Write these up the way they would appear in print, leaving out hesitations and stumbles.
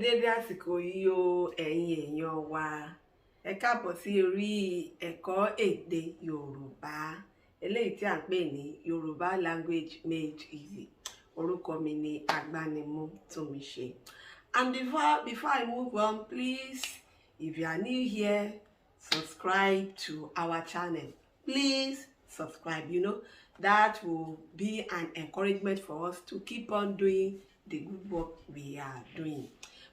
dédé àsìkò yìí o ẹ̀yin èèyàn wa ẹ káàbọ̀ sí orí ẹ̀kọ́ èdè Yorùbá eléyìí tí à ń pè ní Yorùbá language made easy. Orúkọ mi ni Agbanimú Túnmiṣe. And before I move on, please, if you are new here, subscribe to our channel. Please subscribe. That will be an encouragement for us to keep on doing the good work we are doing.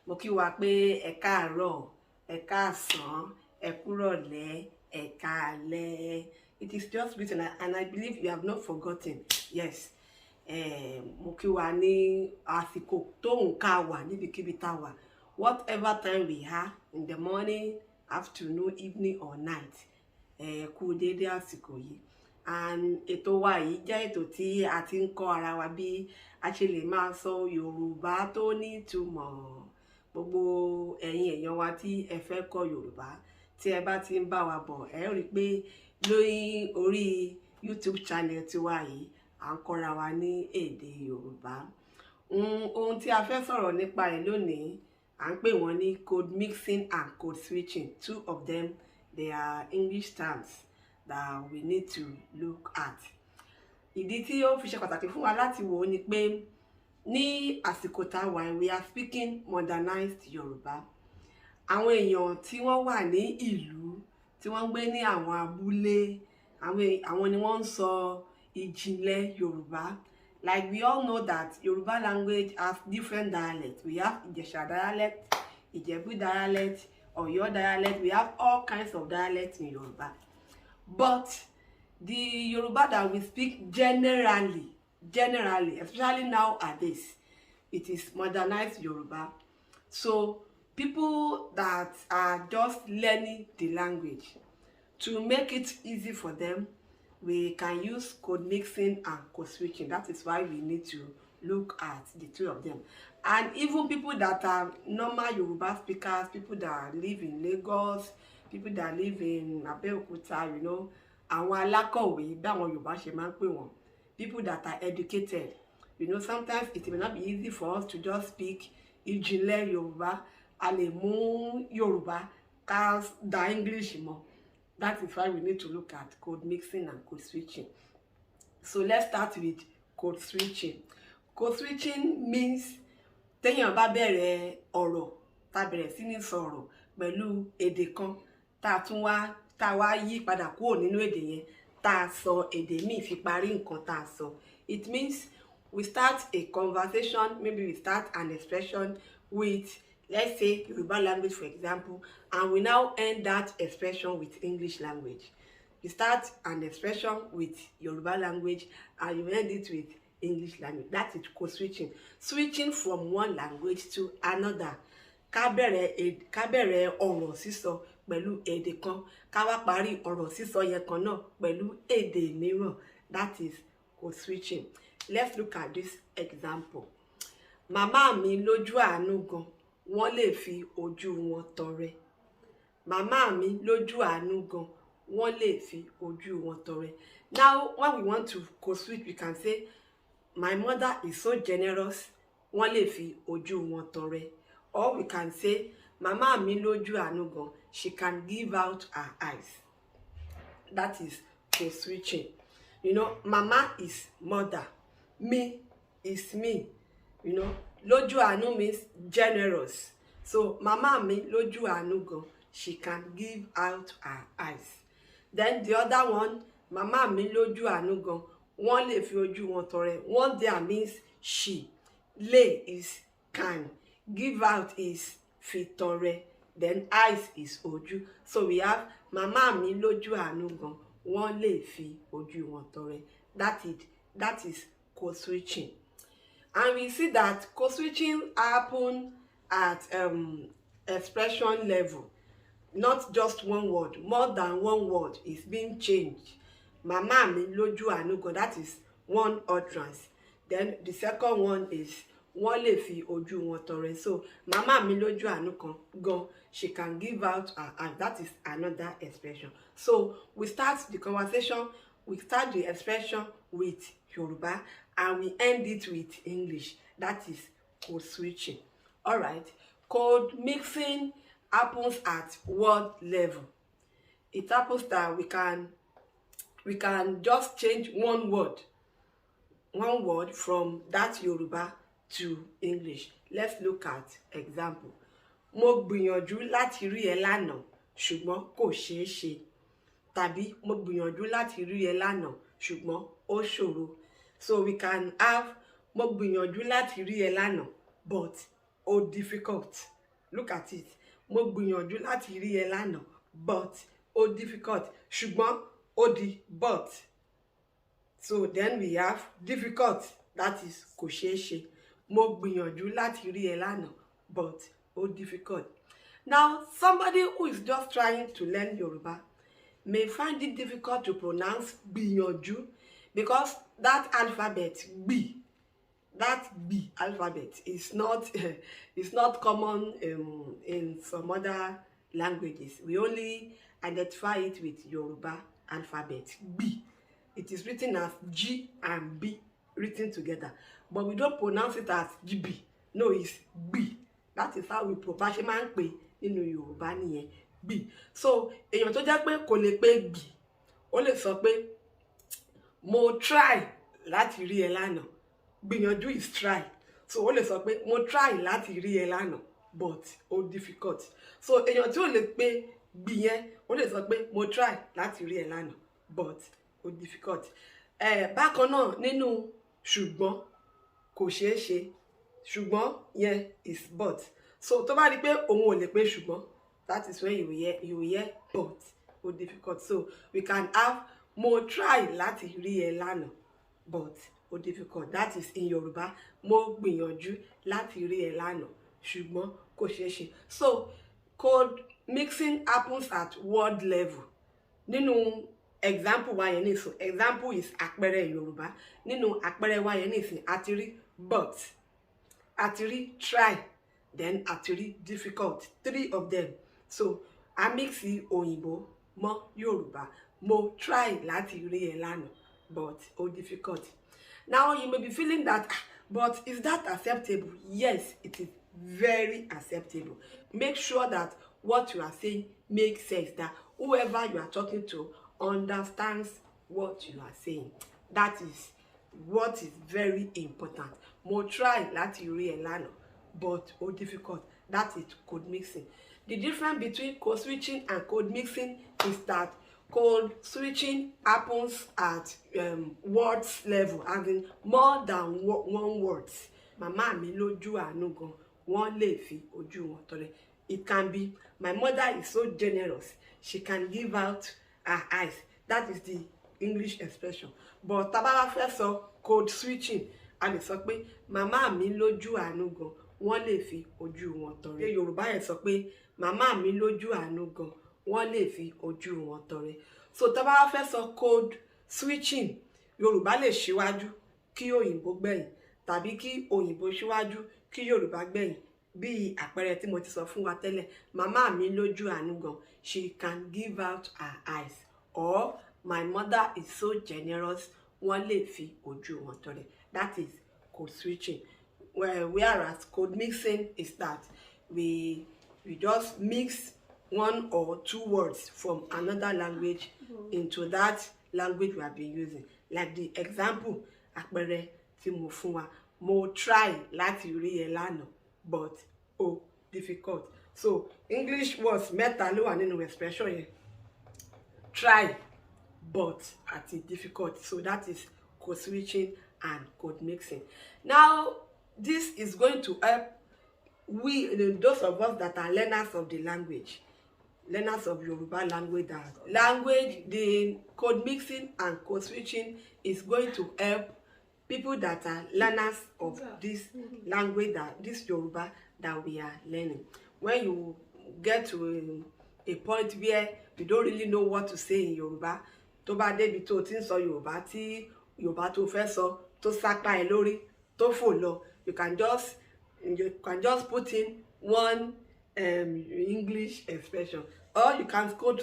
Mo kí wa pé ẹ káàárọ̀, ẹ káàsán, ẹ kúrọ̀lẹ́, ẹ káalẹ́. It is just written, and I believe you have not forgotten. Yes. Mo kí wa ní àsìkò tó ń ká wà níbikíbi tá wà. Whatever time we are, in the morning, afternoon, evening or night. Kú dédé àsìkò yìí. And ètò wa yìí jẹ́ ètò tí a ti ń kọ́ ara wa bí a ṣe lè máa sọ Yorùbá tó ní ìtumọ̀. Gbogbo ẹ̀yin èèyàn wa tí ẹ fẹ́ kọ́ Yorùbá, tí ẹ bá ti ń bá wa bọ̀, ẹ rí pé lórí orí YouTube channel tiwa yìí à ń kọ́ra wa ní èdè Yorùbá. Ohun tí a fẹ́ sọ̀rọ̀ nípa ẹ̀ lónìí, à ń pè wọ́n ní code mixing and code switching. Two of them, they are English terms that we need to look at. Ìdí tí ó fi ṣe pàtàkì fún wa láti wò ó ni pé ní àsìkò tá a wà, we are speaking modernized Yorùbá. Àwọn èèyàn tí wọ́n wà ní ìlú, tí wọ́n ń gbé ní àwọn abúlé, àwọn ni wọ́n ń sọ ìjìnlẹ̀ Yorùbá. Like we all know that Yoruba language has different dialects. We have Ìjẹ̀ṣà dialect, Ìjẹ̀bú dialect, Ọ̀yọ́ dialect. We have all kinds of dialects in Yoruba. But the Yoruba that we speak generally, especially nowadays, it is modernized Yoruba. So people that are just learning the language, to make it easy for them, we can use code mixing and code switching. That is why we need to look at the two of them. And even people that are normal Yoruba speakers, people that live in Lagos, people that live in Abeokuta, àwọn alákọ̀wé, bí àwọn Yorùbá ṣe máa ń pè wọ́n, people that are educated. Sometimes it may not be easy for us to just speak ìjìnlẹ̀ Yorùbá. A lè mú Yorùbá ká da English mọ́. That is why we need to look at code mixing and code switching. So let's start with code switching. Code switching means téèyàn bá bẹ̀rẹ̀ ọ̀rọ̀, tá bẹ̀rẹ̀ sí ní sọ̀rọ̀ pẹ̀lú èdè kan, tá wá yí padà kúrò nínú èdè yẹn, tá sọ èdè míì fi parí nǹkan tá sọ. It means we start a conversation, maybe we start an expression with, let's say, Yoruba language, for example, and we now end that expression with English language. You start an expression with Yoruba language and you end it with English language. That is code switching. Switching from one language to another. Ká bẹ̀rẹ̀ ọ̀rọ̀ sísọ pẹ̀lú èdè kan, ká wá parí ọ̀rọ̀ sísọ yẹn kan náà pẹ̀lú èdè mìíràn. That is code switching. Let's look at this example. Màmá mi lójú àánú gan, wọ́n lè fi ojú wọn tọrẹ. Màmá mi lójú àánú gan, wọ́n lè fi ojú wọn tọrẹ. Now, when we want to code switch, we can say, my mother is so generous, wọ́n lè fi ojú wọn tọrẹ. Or we can say, màmá mi lójú àánú gan, she can give out her eyes. That is code switching. Mama is mother, me is me. Lójú àánú means generous. So màmá mi lójú àánú gan, she can give out her eyes. Then the other one, màmá mi lójú àánú gan, wọ́n lè fi ojú wọn tọrẹ. One there means she. Lay is can. Give out is fi tọrẹ. Then eyes is ojú. So we have màmá mi lójú àánú gan, wọ́n lè fi ojú wọn tọrẹ. That is code switching. And we see that code switching happen at expression level. Not just one word, more than one word is being changed. Màmá mi lójú àánú gan, that is one utterance. Then the second one is wọ́n lè fi ojú wọn tọrẹ. So màmá mi lójú àánú gan, she can give out her hand. That is another expression. So we start the conversation, we start the expression with Yoruba and we end it with English. That is code switching. All right. Code mixing happens at word level. It happens that we can just change one word from that Yoruba to English. Let's look at example. Mo gbìyànjú láti rí ẹ lánàá ṣùgbọ́n kò ṣeé ṣe. Tàbí mo gbìyànjú láti rí ẹ lánàá ṣùgbọ́n ó ṣòro. So we can have mo gbìyànjú láti rí ẹ lánàá but ó difficult. Look at it. Mo gbìyànjú láti rí ẹ lánàá but ó difficult. Ṣùgbọ́n ó di but. So then we have difficult, that is kò ṣeé ṣe. Mo gbìyànjú láti rí ẹ lánàá but ó difficult. Now, somebody who is just trying to learn Yoruba may find it difficult to pronounce gbìyànjú because that alphabet B, that B alphabet is not is not common in some other languages. We only identify it with Yoruba alphabet B. It is written as G and B written together, but we don't pronounce it as GB. No, it's B. That is how we bá ṣe máa ń pè nínú Yorùbá nìyẹn, B. So èèyàn tó jẹ́ pé kò lè pè B, ó lè sọ pé mo try láti rí ẹ lánàá. Gbìyànjú is try. So ó lè sọ pé mo try láti rí ẹ lánàá but ó difficult. So èèyàn tí ó lè pè B yẹn, ó lè sọ pé mo try láti rí ẹ lánàá but ó difficult. Bákan náà nínú ṣùgbọ́n kò ṣeé ṣe, ṣùgbọ́n yẹn is but. So tó bá rí pé òun ò lè pè ṣùgbọ́n, that is when you will hear but ó difficult. So we can have mo try láti rí ẹ lánàá but ó difficult. That is in Yoruba. Mo gbìyànjú láti rí ẹ lánàá ṣùgbọ́n kò ṣeé ṣe. So code mixing happens at word level. Nínú example wa yẹn nísìn, example is àpẹẹrẹ Yorùbá. Nínú àpẹẹrẹ wa yẹn nísìn, a ti rí but, a ti rí try, then a ti rí difficult. 3 of them. So a mix òyìnbó mọ́ Yorùbá. Mo try láti rí ẹ lánàá but ó difficult. Now you may be feeling that, but is that acceptable? Yes, it is very acceptable. Make sure that what you are saying makes sense, that whoever you are talking to understands what you are saying. That is what is very important. Mo try láti rí ẹ lánàá but ó difficult. That is code mixing. The difference between code switching and code mixing is that code switching happens at words level, having more than one words. Màmá mi lójú àánú gan, wọ́n lè fi ojú wọn tọrẹ. It can be, my mother is so generous, she can give out her eyes. That is the English expression. But tá bá wá fẹ́ sọ code switching, a lè sọ pé màmá mi lójú àánú gan, wọ́n lè fi ojú wọn tọrẹ. Yorùbá yẹn sọ pé màmá mi lójú àánú gan, wọ́n lè fi ojú wọn tọrẹ. So tá bá wá fẹ́ sọ code switching, Yorùbá lè ṣíwájú kí òyìnbó gbẹ̀yìn, tàbí kí òyìnbó ṣíwájú kí Yorùbá gbẹ̀yìn. Bí àpẹẹrẹ tí mo ti sọ fún wa tẹ́lẹ̀, màmá mi lójú àánú gan, she can give out her eyes. Or my mother is so generous, wọ́n lè fi ojú wọn tọrẹ. That is code switching. Whereas code mixing is that we just mix 1 or 2 words from another language into that language we have been using. Like the example, àpẹẹrẹ tí mo fún wa, mo try láti rí ẹ lánàá but ó difficult. So English words mẹ́ta ló wà nínú expression yẹn. Try, but àti difficult. So that is code switching and code mixing. Now this is going to help those of us that are learners of the language, learners of Yoruba language, the code mixing and code switching is going to help people that are learners of this language, this Yoruba that we are learning. When you get to a point where you don't really know what to say in Yoruba, tó bá débi tó ti ń sọ Yorùbá tí Yorùbá tó fẹ́ sọ tó sápá ẹ lórí tó fò lọ, you can just put in one English expression, or you can code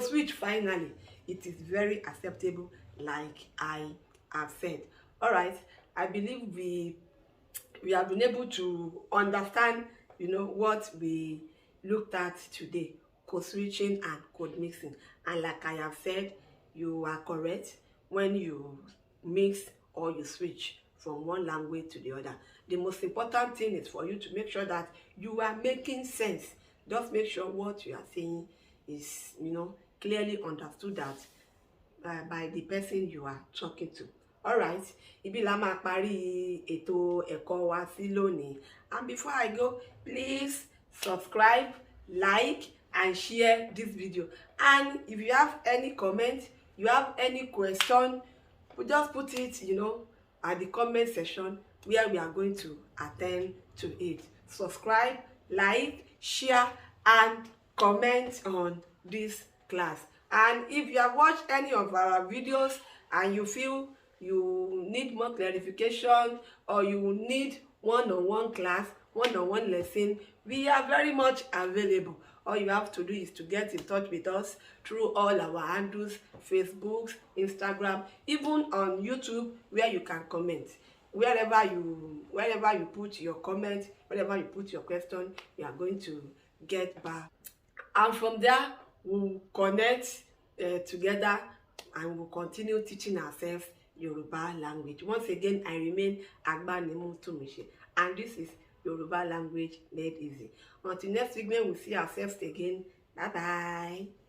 switch finally. It is very acceptable, like I have said. All right, I believe we have been able to understand what we looked at today: code switching and code mixing. And like I have said, you are correct when you mix or you switch from one language to the other. The most important thing is for you to make sure that you are making sense. Just make sure what you are saying is, clearly understood that by the person you are talking to. Alright, ibi la máa parí ètò ẹ̀kọ́ wa sí lónìí. And before I go, please subscribe, like, and share this video. And if you have any comment, you have any question, just put it, at the comment section where we are going to attend to it. Subscribe, like, share, and comment on this class. And if you have watched any of our videos and you feel you need more clarification, or you need one-on-one class, one-on-one lesson, we are very much available. All you have to do is to get in touch with us through all our handles: Facebook, Instagram, even on YouTube, where you can comment. Wherever you put your comment, wherever you put your question, we are going to get back. And from there, we'll connect together, and we'll continue teaching ourselves Yoruba language. Once again, I remain Agbanimu Tumise, and this is Yoruba language made easy. Until next week, when we see ourselves again. Bye bye.